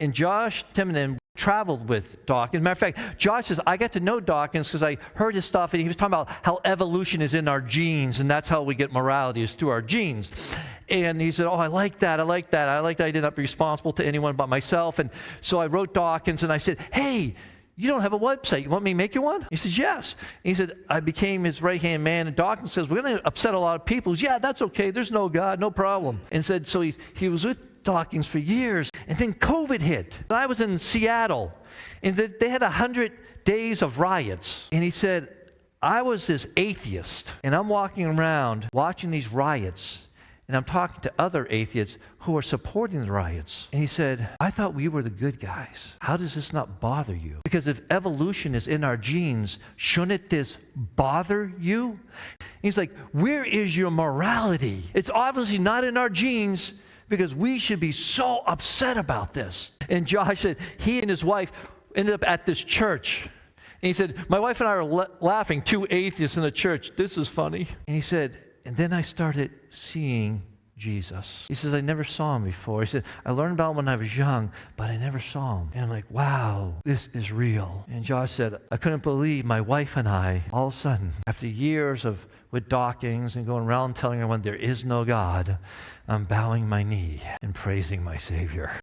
And Josh Timonen traveled with Dawkins. Matter of fact, Josh says, I got to know Dawkins because I heard his stuff, and he was talking about how evolution is in our genes, and that's how we get morality, is through our genes. And he said, I like that. I like that I did not be responsible to anyone but myself. And so I wrote Dawkins, and I said, hey, you don't have a website. You want me to make you one? He says, yes. And he said, I became his right-hand man. And Dawkins says, we're going to upset a lot of people. He says, yeah, that's okay. There's no God, no problem. And said, so he was with Dawkins for years. And then COVID hit. And I was in Seattle, and they had 100 days of riots. And he said, I was this atheist, and I'm walking around watching these riots, and I'm talking to other atheists who are supporting the riots. And he said, I thought we were the good guys. How does this not bother you? Because if evolution is in our genes, shouldn't this bother you? And he's like, where is your morality? It's obviously not in our genes, because we should be so upset about this. And Josh said he and his wife ended up at this church. And he said, my wife and I are laughing, two atheists in the church. This is funny. And he said, and then I started seeing Jesus. He says, I never saw him before. He said, I learned about him when I was young, but I never saw him. And I'm like, wow, this is real. And Josh said, I couldn't believe my wife and I, all of a sudden, after years with Dawkins and going around telling everyone there is no God, I'm bowing my knee and praising my Savior.